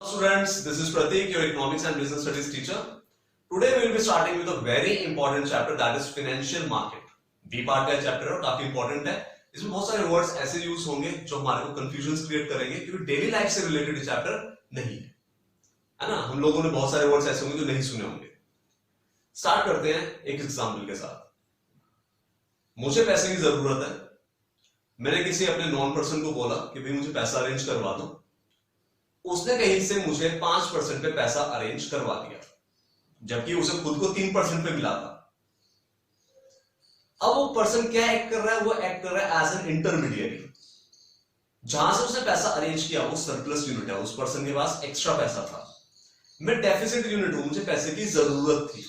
Students, this is Pratik, your economics and business studies teacher. Today we will be starting with a very important chapter, that is financial market. B part का chapter है, काफी important है. इसमें बहुत सारे words ऐसे use होंगे जो हमारे को कंफ्यूजन क्रिएट करेंगे, क्योंकि डेली लाइफ से रिलेटेड चैप्टर नहीं है ना. हम लोगों ने बहुत सारे वर्ड्स ऐसे होंगे जो नहीं सुने होंगे. स्टार्ट करते हैं एक एग्जाम्पल के साथ. मुझे पैसे की जरूरत है. मैंने किसी अपने नॉन पर्सन को बोला कि भाई मुझे पैसा अरेंज करवा दो. उसने कहीं से मुझे 5% पे पैसा अरेंज करवा दिया, जबकि उसे खुद को 3% पे मिला था. अब वो पर्सन क्या एक्ट कर रहा है? वो एक्ट कर रहा है एज एन इंटरमीडिएट. जहां से उसने पैसा अरेंज किया वो सरप्लस यूनिट है, उस पर्सन के पास एक्स्ट्रा पैसा था. मैं डेफिसिट यूनिट हूं, मुझे पैसे की जरूरत थी.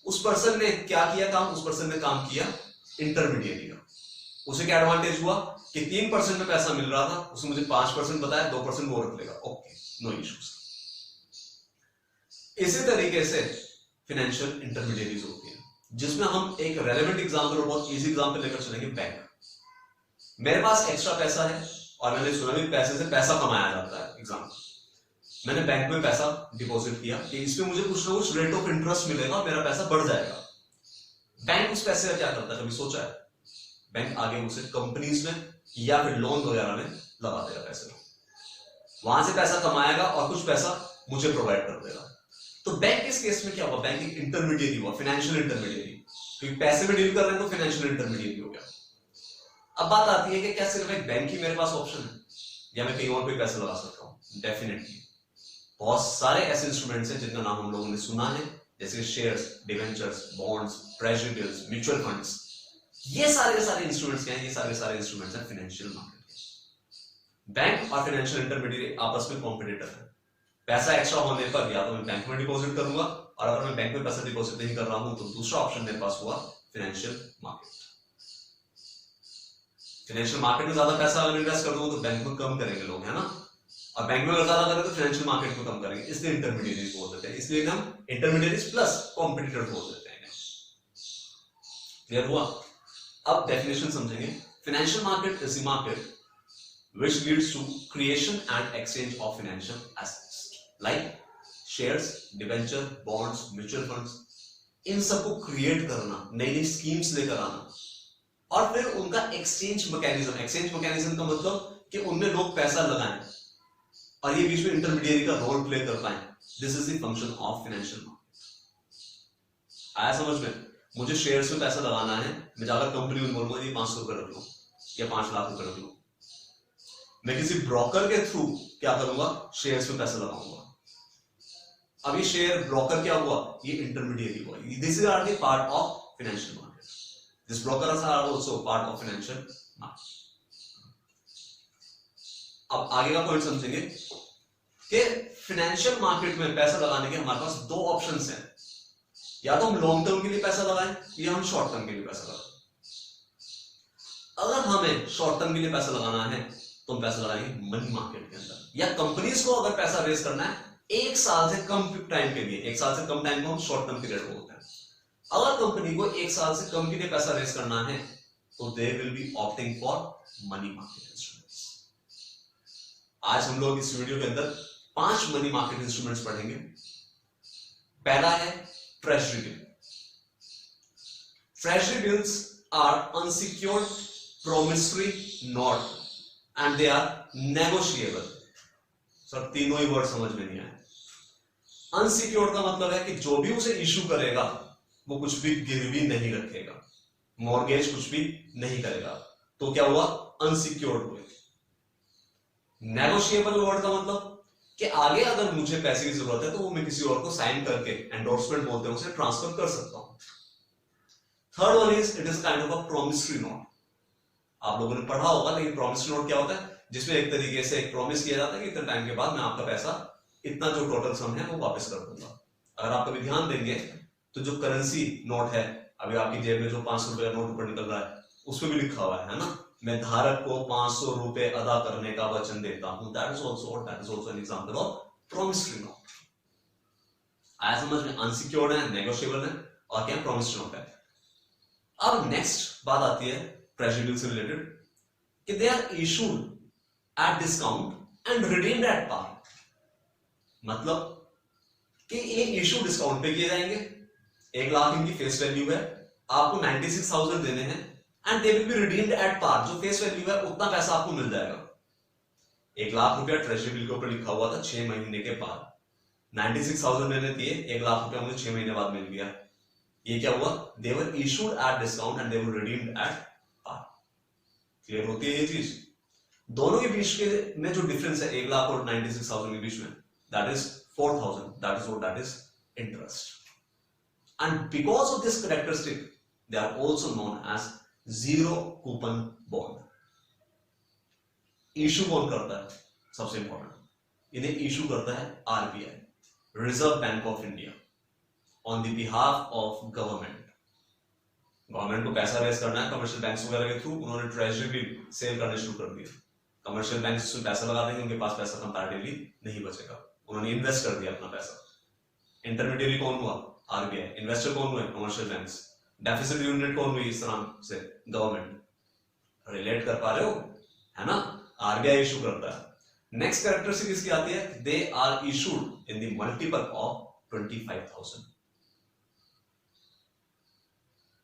उस पर्सन ने क्या किया काम? उस पर्सन ने काम किया इंटरमीडिएट का. उसे क्या एडवांटेज हुआ कि 3% में पैसा मिल रहा था, उसने मुझे 5% बताया, 2% वो रख लेगा. Okay, no issues. इसी तरीके से फाइनेंशियल इंटरमीडिएरीज होती है, जिसमें हम एक रेलेवेंट एग्जांपल और बहुत इजी एग्जांपल लेकर चलेंगे. बैंक. मेरे पास एक्स्ट्रा पैसा है और मैंने सुना भी पैसे से पैसा कमाया जाता है. एग्जांपल, मैंने बैंक में पैसा डिपॉजिट किया कि इसमें मुझे कुछ ना कुछ रेट ऑफ इंटरेस्ट मिलेगा और मेरा पैसा बढ़ जाएगा. बैंक उस पैसे का क्या करता है? कभी सोचा है? बैंक आगे उसे कंपनीज में या फिर लोन वगैरह में लगा देगा पैसे. वहां से पैसा कमाएगा और कुछ पैसा मुझे प्रोवाइड कर देगा. तो बैंक इस केस में क्या हुआ? बैंक एक इंटरमीडिएट हुआ, फाइनेंशियल इंटरमीडिएट. क्योंकि पैसे में डील कर रहे हैं तो फाइनेंशियल इंटरमीडिएट हो गया. अब बात आती है कि क्या सिर्फ एक बैंक ही मेरे पास ऑप्शन है या मैं कहीं और कोई पैसा लगा सकता हूं? डेफिनेटली बहुत सारे ऐसे इंस्ट्रूमेंट्स हैं जिनका नाम हम लोगों ने सुना है, जैसे shares, debentures, bonds, treasury bills, mutual funds. ये सारे इंस्ट्रूमेंट्स क्या हैं? ये सारे इंस्ट्रूमेंट्स हैं फाइनेंशियल मार्केट के. बैंक और फाइनेंशियल इंटरमीडिएट आपस में कॉम्पिटिटर है. पैसा एक्स्ट्रा होने पर या तो मैं बैंक में डिपॉजिट करूंगा, और अगर मैं बैंक में पैसा डिपॉजिट नहीं कर रहा हूं तो दूसरा ऑप्शन मेरे पास हुआ फाइनेंशियल मार्केट. फाइनेंशियल मार्केट में ज्यादा पैसा अगर इन्वेस्ट कर दूं तो बैंक में कम करेंगे लोग, है ना. और बैंक में अगर ज्यादा करें तो फाइनेंशियल मार्केट में कम करेंगे. इसलिए इंटरमीडिएट बोल देते हैं. इसलिए हम इंटरमीडिएट प्लस कॉम्पिटिटर बोल देते हैं. क्लियर हुआ? अब डेफिनेशन समझेंगे. Financial market is the market which leads to creation and exchange of financial assets like shares, debenture, bonds, mutual funds. इन सबको क्रिएट करना, नई नई स्कीम्स लेकर आना, और फिर उनका एक्सचेंज मैकेनिज्म. एक्सचेंज मैकेनिज्म का मतलब कि उनमें लोग पैसा लगाएं और ये बीच में इंटरमीडिएट का रोल प्ले कर पाए. This is the function of financial market. आया समझ में? मुझे शेयर्स में पैसा लगाना है, मैं जाकर कंपनी में बोलूंगा ये 500 रुपए रख लो या 5 लाख रुपए रख लो. मैं किसी ब्रोकर के थ्रू क्या करूंगा? शेयर्स में पैसा लगाऊंगा. अब ये शेयर ब्रोकर क्या हुआ? ये इंटरमीडिएट हुआ. This is are the part of financial market. This brokers are also part of financial market. अब आगे का पॉइंट समझेंगे कि फाइनेंशियल मार्केट में पैसा लगाने के हमारे पास दो ऑप्शंस हैं. या तो हम लॉन्ग टर्म के लिए पैसा लगाएं या हम शॉर्ट टर्म के लिए पैसा लगाएं. अगर हमें शॉर्ट टर्म के लिए पैसा लगाना है तो हम पैसा लगाएंगे मनी मार्केट के अंदर. या कंपनीज को अगर पैसा रेज करना है 1 साल से कम टाइम के लिए, 1 साल से कम टाइम को हम शॉर्ट टर्म पीरियड बोलते हैं. अगर कंपनी को 1 साल से कम के लिए पैसा रेज करना है तो दे will B opting for money market instruments. आज हम लोग इस वीडियो के अंदर 5 मनी मार्केट इंस्ट्रूमेंट्स पढ़ेंगे. पहला है treasury bill. Treasury bills are unsecured promissory note and they are negotiable. Sir तीनों ही वर्ड समझ में नहीं आए. अनसिक्योर्ड का मतलब है कि जो भी उसे इशू करेगा वो कुछ भी गिरवी नहीं रखेगा, मॉर्गेज कुछ भी नहीं करेगा. तो क्या हुआ? अनसिक्योर्ड हुए. नेगोशिएबल वर्ड का मतलब कि आगे अगर मुझे पैसे की जरूरत है तो वो मैं किसी और को साइन करके, एंडोर्समेंट बोलते हैं उसे, ट्रांसफर कर सकता हूं. Third one is it is kind of a promissory note. आप लोगों ने पढ़ा होगा, लेकिन प्रॉमिसरी नोट क्या होता है? जिसमें एक तरीके से एक प्रॉमिस किया जाता है कि इतने टाइम के बाद मैं आपका पैसा, इतना जो टोटल सम है वो वापस कर दूंगा. अगर आप कभी ध्यान देंगे तो जो करेंसी नोट है, अभी आपकी जेब में जो 500 रुपए का नोट ऊपर निकल रहा है, उसमें भी लिखा हुआ है ना, मैं धारक को 500 रुपए अदा करने का वचन देता हूं. That is also an example of promissory note. आया समझ में? अनसिक्योर्ड है, नेगोशिएबल है, और क्या प्रॉमिसरी नोट है. अब नेक्स्ट बात आती है ट्रेजरी बिल से रिलेटेड कि they are issued at discount and redeemed at par. मतलब कि ये इशू डिस्काउंट पे किए जाएंगे, 1 लाख इनकी फेस वैल्यू है, आपको 96,000 देने हैं and they will be redeemed at par, जो फेस वैल्यू है उतना पैसा आपको मिल जाएगा। 1 लाख रुपया ट्रेजरी बिल के ऊपर लिखा हुआ था 6 महीने के बाद, 96,000 मैंने दिए, 1 लाख रुपया मुझे 6 महीने बाद मिल गया। ये क्या हुआ? They were issued at discount and they were redeemed at par. Clear होती है ये चीज? दोनों के बीच के में जो डिफरेंस है 1 लाख और 96,000 के बीच में, that is 4,000, that is what that is interest. And because of this characteristic, they are also known as zero coupon bond. Issue कौन करता है? सबसे इंपॉर्टेंट, इन्हें इशू करता है RBI, reserve bank of India, on the behalf of government. Government को पैसा raise करना है कमर्शियल बैंक्स वगैरह के थ्रू, उन्होंने ट्रेजरी बिल सेल करने शुरू कर दिया। कमर्शियल बैंक जिसमें पैसा लगा देंगे उनके पास पैसा कंपैरेटिवली नहीं बचेगा, उन्होंने इन्वेस्ट कर दिया अपना पैसा। इंटरमीडियरी कौन हुआ? आरबीआई। इन्वेस्टर कौन हुए? Commercial banks. डेफिसिट यूनिट कौन हुई इस तरह से? गवर्नमेंट। रिलेट कर पा रहे हो? है ना? आरबीआई इशू करता है। नेक्स्ट कैरेक्टरिस्टिक इसकी आती है, they are issued in the multiple of 25,000।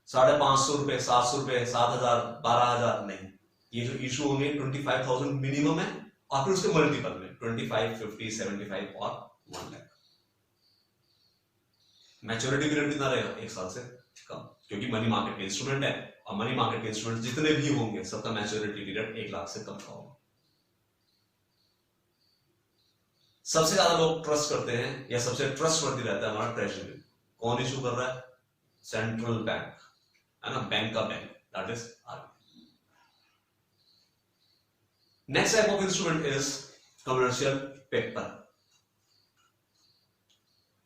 550 रुपए, 700 रुपए, 7,000, 12,000 नहीं, ये जो इशू होंगे 25,000 मिनिमम है और फिर उसके मल्टीपल में 25, 50, 75 और 1 लाख। मैच्योरिटी पीरियड कितना रहेगा? 1 साल से कम, क्योंकि मनी मार्केट के इंस्ट्रूमेंट है और मनी मार्केट के इंस्ट्रूमेंट जितने भी होंगे सबका मैच्योरिटी पीरियड 1 लाख से कम का होगा। सबसे ज्यादा लोग ट्रस्ट करते हैं या सबसे ट्रस्टवर्दी रहता है हमारा ट्रेजरी। कौन इशू कर रहा है? सेंट्रल बैंक, है ना, बैंक का bank, that is RBI. Next type of instrument is commercial paper.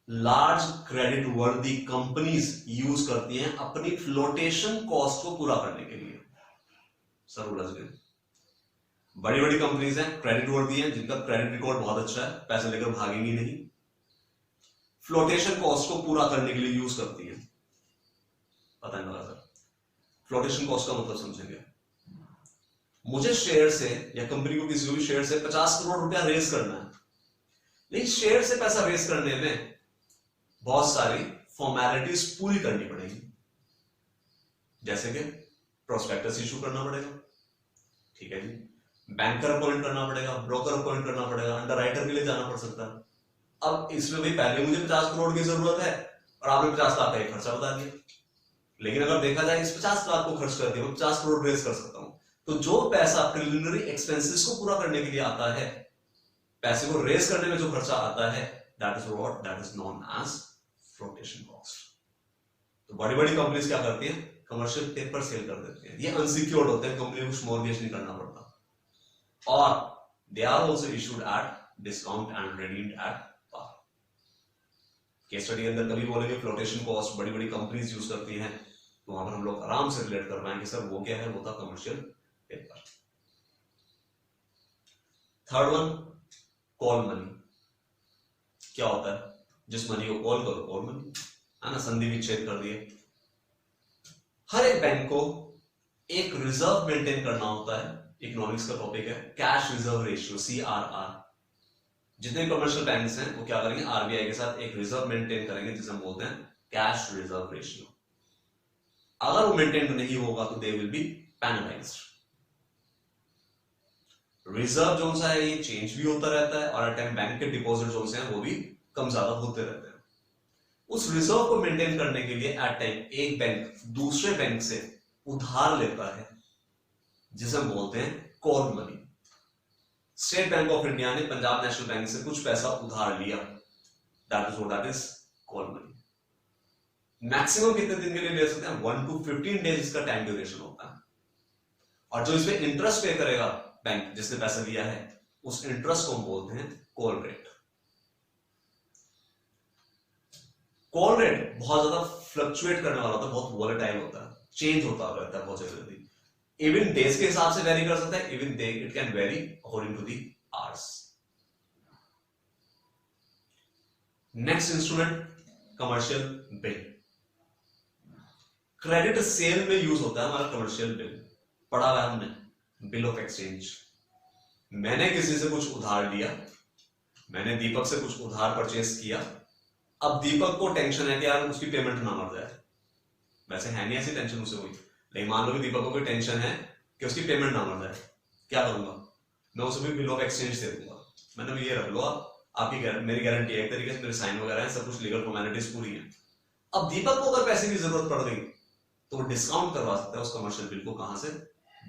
Large credit वर्दी कंपनीज यूज करती हैं अपनी फ्लोटेशन कॉस्ट को पूरा करने के लिए। सर उलझ गए। बड़ी बड़ी कंपनीज हैं, क्रेडिट वर्दी हैं, जिनका क्रेडिट रिकॉर्ड बहुत अच्छा है, पैसे लेकर भागेंगी नहीं, फ्लोटेशन कॉस्ट को पूरा करने के लिए यूज करती हैं। पता नहीं लगा सर, फ्लोटेशन कॉस्ट का मतलब समझेंगे? मुझे शेयर से या कंपनी को किसी को भी शेयर से 50 करोड़ रुपया रेज करना है, लेकिन शेयर से पैसा रेज करने में बहुत सारी फॉर्मेलिटीज पूरी करनी पड़ेगी, जैसे कि प्रोस्पेक्टस इशू करना पड़ेगा, ठीक है जी, बैंकर अपॉइंट करना पड़ेगा, ब्रोकर अपॉइंट करना पड़ेगा, अंडरराइटर के लिए जाना पड़ सकता है। अब इसमें भाई पहले मुझे 50 करोड़ की जरूरत है और आपने 50 लाख का एक खर्चा बता दिया, लेकिन अगर देखा जाए इस 50 लाख को खर्च कर दिया, मैं 50 करोड़ रेज कर सकता हूं। तो जो पैसा प्रिलिमिनरी एक्सपेंसेस को पूरा करने के लिए आता है, पैसे को रेज करने में जो खर्चा आता है, that is what that is known as flotation cost. तो बड़ी बड़ी कंपनीज क्या करती हैं? कमर्शियल पेपर सेल कर देती हैं। ये अनसिक्योर्ड होते हैं, कंपनी को कुछ मॉर्गेज नहीं करना पड़ता, और they are also issued at discount and redeemed at par. Case study के अंदर कभी बोलेंगे फ्लोटेशन कॉस्ट बड़ी बड़ी कंपनीज यूज करती हैं, तो वहां पर हम लोग आराम से रिलेट कर पाएंगे सर वो क्या है, वो था commercial paper. Third one, call money. क्या होता है? जिस मनी को कॉल करो कॉल मनी, है ना, संधि विच्छेद कर दिए। हर एक बैंक को एक रिजर्व मेंटेन करना होता है, इकोनॉमिक्स का टॉपिक है कैश रिजर्व रेशियो, CRR। जितने कमर्शियल बैंक्स हैं वो क्या करेंगे? आरबीआई के साथ एक रिजर्व मेंटेन करेंगे जिसे हम बोलते हैं कैश रिजर्व रेशियो। अगर वो मेंटेन नहीं होगा तो दे will B penalised. Reserve zone सा है ये चेंज भी होता रहता है, और टाइम बैंक के डिपॉजिट जोन से हैं वो भी कम ज्यादा होते रहते हैं। उस रिजर्व को मेंटेन करने के लिए एट टाइम एक बैंक दूसरे बैंक से उधार लेता है, जिसे हम बोलते हैं call money. State bank of India ने पंजाब नेशनल बैंक से कुछ पैसा उधार लिया, that is what that is call money. Maximum कितने दिन के लिए ले सकते हैं? 1 to 15 डेज इसका टाइम ड्यूरेशन होता है, और जो इसमें इंटरेस्ट पे करेगा बैंक जिसने पैसा लिया है, उस इंटरेस्ट को हम बोलते हैं कॉल रेट। कॉल रेट बहुत ज्यादा फ्लक्चुएट करने वाला होता है, बहुत वॉलेटाइल होता है, चेंज होता रहता है बहुत जल्दी। इवन डेज के हिसाब से वेरी कर सकता है, even it can vary according to the hours. Next instrument, commercial bill. Credit sale में यूज होता है हमारा कमर्शियल बिल, पढ़ा हुआ है हमने, बिल ऑफ एक्सचेंज। मैंने किसी से कुछ उधार लिया, मैंने दीपक से कुछ उधार परचेस किया, अब दीपक को टेंशन है कि यार उसकी पेमेंट ना मर जाए। वैसे है नहीं ऐसी टेंशन उसे कोई, लेकिन मान लो कि दीपक को कोई टेंशन है कि उसकी पेमेंट ना मर जाए, क्या करूंगा मैं? उसे भी बिल ऑफ एक्सचेंज दे दूंगा। मैंने भी ये रख लो, आपकी मेरी गारंटी है, एक तरीके से मेरे साइन वगैरह है, सब कुछ लीगल फॉर्मेलिटीज पूरी है। अब दीपक को अगर पैसे की जरूरत पड़ गई तो वो डिस्काउंट करवा सकता है उस कमर्शियल बिल को, कहां से?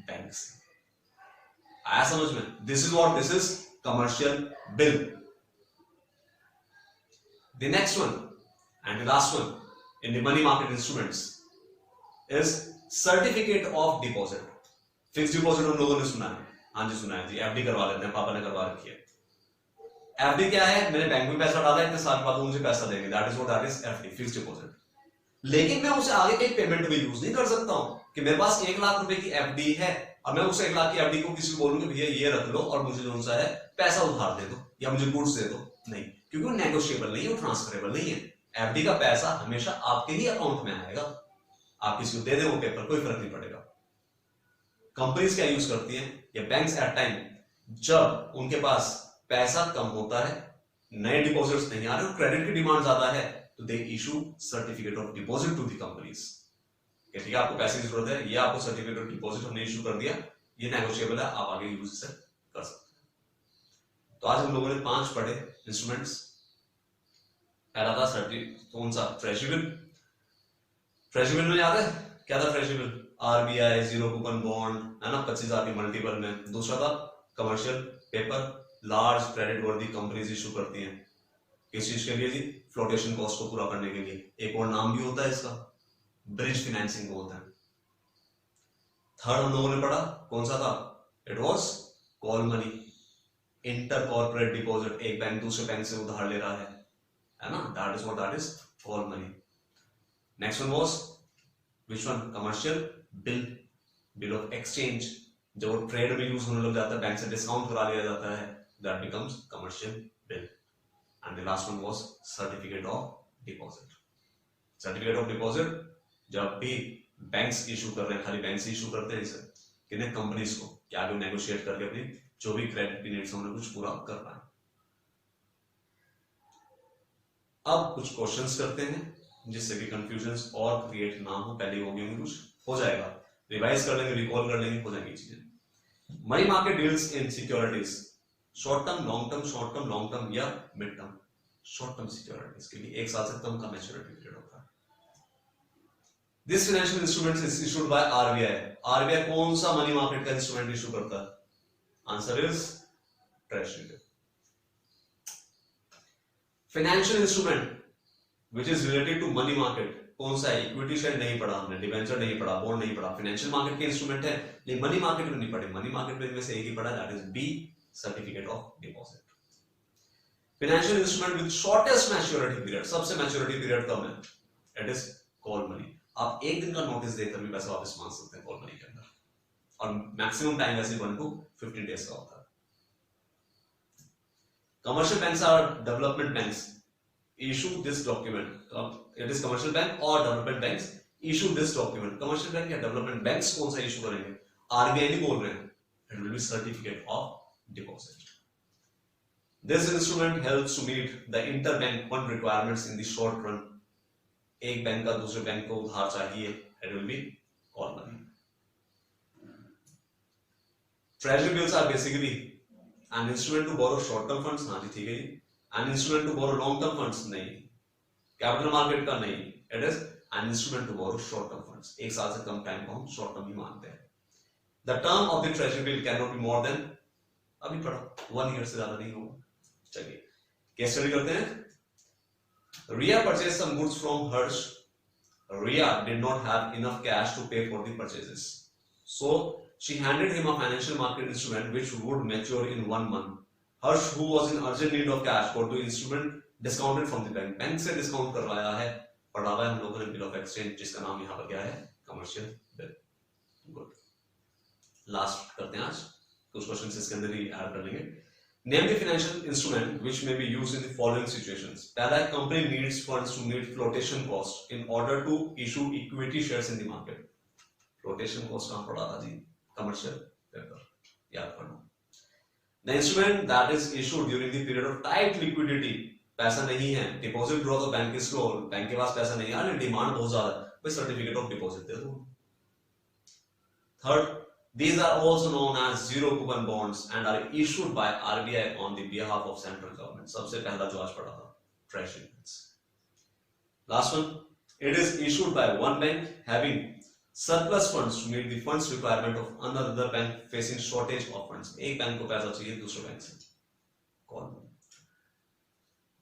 बैंक से। आया समझ में? This is what this is commercial bill. The next one and the last one in the money market instruments is certificate of deposit. Fix deposit हम लोगों ने सुना है, हाँ जी सुना है जी, एफडी करवा लेते हैं, पापा ने करवा रखी है। एफडी क्या है? मैंने बैंक में पैसा डाला, इतने साल बाद मुझे पैसा देंगे, that is what that is FD, fix deposit. लेकिन मैं उसे आगे के पेमेंट में यूज नहीं कर सकता हूं कि मेरे पास 1 लाख रुपए की एफडी है और मैं उस 1 लाख की एफडी को किसी को बोलूंगा भैया ये रख लो और मुझे जो सा है पैसा उधार दे दो या मुझे गुड्स दे दो, नहीं, क्योंकि वो नेगोशिएबल नहीं है, वो ट्रांसफरेबल नहीं है। एफडी का पैसा हमेशा आपके ही अकाउंट में आएगा, आप किसी को दे दे वो पेपर, कोई फर्क नहीं पड़ेगा। कंपनीज क्या यूज करती हैं या बैंक्स एट टाइम, जब उनके पास पैसा कम होता है, नए डिपॉजिट्स नहीं आ रहे, क्रेडिट की डिमांड ज्यादा है, तो they issue certificate of deposit to the companies. ठीक है, आपको पैसे की जरूरत है, ये आपको सर्टिफिकेट ऑफ डिपॉजिट हमने इशू कर दिया, ये नेगोशिएबल है, आप आगे यूज से कर सकते हैं। तो आज हम लोगों ने 5 पढ़े इंस्ट्रूमेंट्स। पहला था कौन सा? Treasury bill. ट्रेजरी बिल में याद है क्या था? Treasury bill RBI zero coupon bond है ना, 25,000 की मल्टीपल में। दूसरा था कमर्शियल पेपर, लार्ज क्रेडिट वर्दी कंपनीज इशू करती हैं, किस चीज के लिए जी? फ्लोटेशन कॉस्ट को पूरा करने के लिए। एक और नाम भी होता है इसका, ब्रिज फाइनेंसिंग को होता है। थर्ड हम लोगों ने पढ़ा, कौन सा था? It was call money, inter corporate deposit, एक बैंक दूसरे बैंक से उधार ले रहा है ना, that is what that is call money. Next one was which one? Commercial bill, bill of exchange, जब ट्रेड में यूज होने लग जाता है, बैंक से डिस्काउंट करा लिया जाता है, that becomes commercial bill. And the last one was certificate of deposit. Certificate of deposit जब भी बैंक्स इशू कर रहे हैं, खाली बैंक से इशू करते हैं इसे, किन्हें? कंपनीज को, क्या वो नेगोशिएट करके अपनी जो भी क्रेडिट की नीड्स उन्हें कुछ पूरा कर पाए। अब कुछ क्वेश्चंस करते हैं जिससे कि कंफ्यूजन और क्रिएट ना हो, पहले हो गए कुछ हो जाएगा, रिवाइज कर लेंगे, रिकॉल कर लेंगे, हो जाएंगी चीजें। Money market deals in securities, short term, long term, short term, long term या mid term. Short term securities के लिए 1 साल से कम का मैच्योरिटी पीरियड होता है। This financial instrument is issued by RBI. RBI कौन सा मनी मार्केट का इंस्ट्रूमेंट इशू करता है? Answer is treasury bill. Financial instrument which is related to money market कौन सा है? इक्विटी शेयर नहीं पढ़ा हमने, डिबेंचर नहीं पढ़ा, बॉन्ड नहीं पढ़ा, फाइनेंशियल मार्केट के इंस्ट्रूमेंट है, लेकिन मनी मार्केट में नहीं पढ़े। मनी मार्केट में से एक ही पढ़ा, that is B, certificate of deposit. Financial instrument with shortest maturity period, सबसे मैच्योरिटी पीरियड कम है, इट इज कॉल मनी। आप एक दिन का नोटिस देकर भी पैसा वापस मांग सकते हैं कॉल मनी के अंदर, और मैक्सिमम टाइम वैसे 1 to 15 डेज का होता है। Commercial banks or development banks, issue this document, it is commercial bank और development banks issue this document. Commercial bank या डेवलपमेंट बैंक्स कौन सा इशू करेंगे? आरबीआई नहीं बोल रहे हैं, it will be certificate of deposit. This instrument helps to meet the interbank fund requirements in the short run. एक बैंक का दूसरे बैंक को उधार चाहिए, it will be call money. Treasury bills are basically an instrument to borrow short-term funds. हाँ जी ठीक है जी. An instrument to borrow long-term funds नहीं. Capital market का नहीं. It is an instrument to borrow short-term funds. 1 साल से कम time को हम short-term ही मानते हैं. The term of the treasury bill cannot be more than, अभी पढ़ा, 1 year से ज्यादा नहीं होगा. चलिए केस स्टडी करते हैं। Ria purchased some goods from Harsh. Ria did not have enough cash to pay for the purchases, so she handed him a financial market instrument which would mature in 1 month. Harsh, who was in urgent need of cash, got the instrument discounted from the bank. Bank से discount करवाया है, पढ़ा हुआ है हम लोगों ने bill of exchange, जिसका नाम यहाँ पर क्या है? Commercial bill. गुड, लास्ट करते हैं आज, कुछ क्वेश्चन इसके अंदर ही ऐड कर लेंगे। Name the financial instrument which may be used in the following situations. पहला है, company needs funds to meet flotation cost in order to issue equity shares in the market. Flotation cost कहाँ पढ़ा था जी? Commercial paper, याद करना। The instrument that is issued during the period of tight liquidity, पैसा नहीं है, deposit growth of bank is slow, bank के पास पैसा नहीं है, अरे डिमांड बहुत ज्यादा है, भाई सर्टिफिकेट ऑफ डिपॉजिट दे दो. Third, these are also known as zero coupon bonds and are issued by RBI on the behalf of central government. सबसे पहला जो आज पढ़ा था, treasury bills. Last one, it is issued by one bank having surplus funds to meet the funds requirement of another bank facing shortage of funds. एक bank को पैसा चाहिए दूसरे बैंक से. कौन?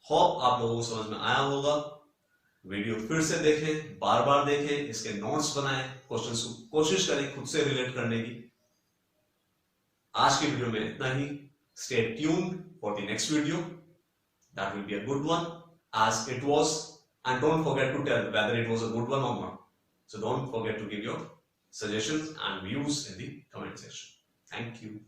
होप आप लोगों को समझ में आया होगा. वीडियो फिर से देखें, बार बार देखें, इसके नोट्स बनाएं, क्वेश्चंस को कोशिश करें खुद से रिलेट करने की. आज की वीडियो में इतना ही. Stay tuned for the next video. That will be a good one as it was, and don't forget to tell whether it was a good one or not. So don't forget to give your suggestions and views in the comment section. Thank you.